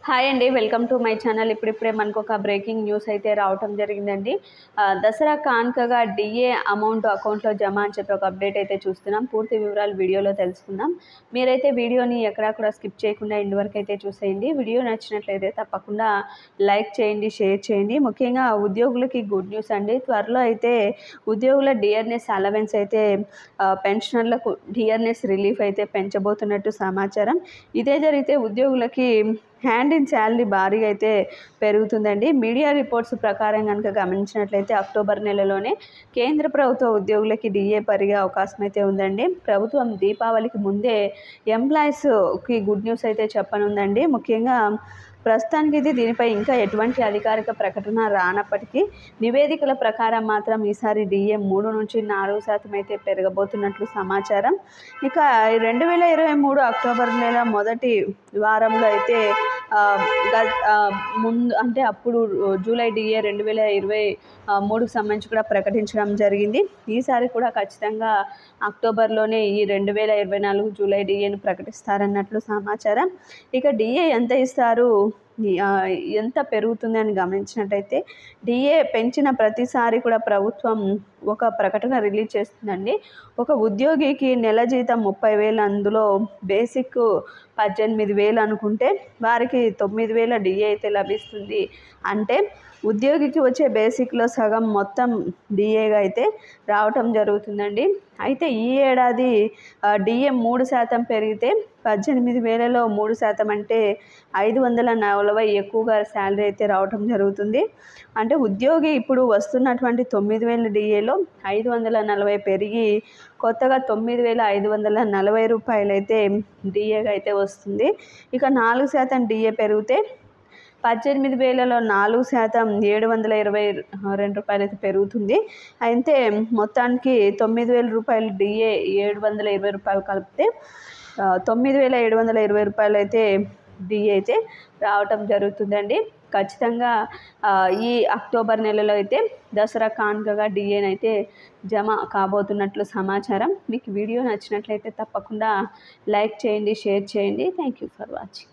Hi అండి, welcome to my channel. ఇప్పుడిప్పుడే మనకు ఒక బ్రేకింగ్ న్యూస్ అయితే రావటం జరిగిందండి. దసరా కానుకగా డిఏ అమౌంట్ అకౌంట్లో జమ అని చెప్పి ఒక అప్డేట్ అయితే చూస్తున్నాం. పూర్తి వివరాలు వీడియోలో తెలుసుకుందాం. మీరైతే వీడియోని ఎక్కడా కూడా స్కిప్ చేయకుండా ఎండ్ వరకు అయితే చూసేయండి. వీడియో నచ్చినట్లయితే తప్పకుండా లైక్ చేయండి, షేర్ చేయండి. ముఖ్యంగా ఉద్యోగులకి గుడ్ న్యూస్ అండి. త్వరలో అయితే ఉద్యోగుల డిఆర్ఎస్ అలవెన్స్ అయితే పెన్షనర్లకు డిఆర్ఎస్ రిలీఫ్ అయితే పెంచబోతున్నట్టు సమాచారం. ఇదే జరిగితే ఉద్యోగులకి హ్యాండ్ ఇన్ శాలరీ భారీగా అయితే పెరుగుతుందండి. మీడియా రిపోర్ట్స్ ప్రకారం కనుక గమనించినట్లయితే అక్టోబర్ నెలలోనే కేంద్ర ప్రభుత్వ ఉద్యోగులకి డిఏ పెరిగే అవకాశం అయితే ఉందండి. ప్రభుత్వం దీపావళికి ముందే ఎంప్లాయీస్కి గుడ్ న్యూస్ అయితే చెప్పనుందండి. ముఖ్యంగా ప్రస్తుతానికి దీనిపై ఇంకా ఎటువంటి అధికారిక ప్రకటన రానప్పటికీ నివేదికల ప్రకారం మాత్రం ఈసారి డిఏ 3 నుంచి 4% అయితే పెరగబోతున్నట్లు సమాచారం. ఇక 2023 అక్టోబర్ నెల మొదటి వారంలో అయితే ముందు అంటే అప్పుడు జూలై డిఏ 2023కు సంబంధించి కూడా ప్రకటించడం జరిగింది. ఈసారి కూడా ఖచ్చితంగా అక్టోబర్లోనే ఈ 2024 జూలై డిఏను ప్రకటిస్తారన్నట్లు సమాచారం. ఇక డిఏ ఎంత ఇస్తారు, ఎంత పెరుగుతుంది అని గమనించినట్టయితే డిఏ పెంచిన ప్రతిసారి కూడా ప్రభుత్వం ఒక ప్రకటన రిలీజ్ చేస్తుందండి. ఒక ఉద్యోగికి నెల జీతం 30,000, అందులో బేసిక్ 18,000 అనుకుంటే వారికి 9,000 డిఏ అయితే లభిస్తుంది. అంటే ఉద్యోగికి వచ్చే బేసిక్లో సగం మొత్తం డిఏగా అయితే రావటం జరుగుతుందండి. అయితే ఈ ఏడాది డిఏ 3% పెరిగితే 18,000లో 3% అంటే 540 ఎక్కువగా శాలరీ అయితే రావటం జరుగుతుంది. అంటే ఉద్యోగి ఇప్పుడు వస్తున్నటువంటి 9,000 డిఏలో 540 పెరిగి కొత్తగా 9,540 రూపాయలు అయితే డిఏగా అయితే వస్తుంది. ఇక 4% డిఏ పెరిగితే 18,000లో 4% 722 రూపాయలు అయితే పెరుగుతుంది. అయితే మొత్తానికి 9,000 రూపాయలు డిఏ 720 రూపాయలు కలిపితే 9,720 రూపాయలు అయితే డిఏ అయితే రావటం జరుగుతుందండి. ఖచ్చితంగా ఈ అక్టోబర్ నెలలో అయితే దసరా కానుకగా డిఏని అయితే జమ కాబోతున్నట్లు సమాచారం. మీకు వీడియో నచ్చినట్లయితే తప్పకుండా లైక్ చేయండి, షేర్ చేయండి. Thank you for watching.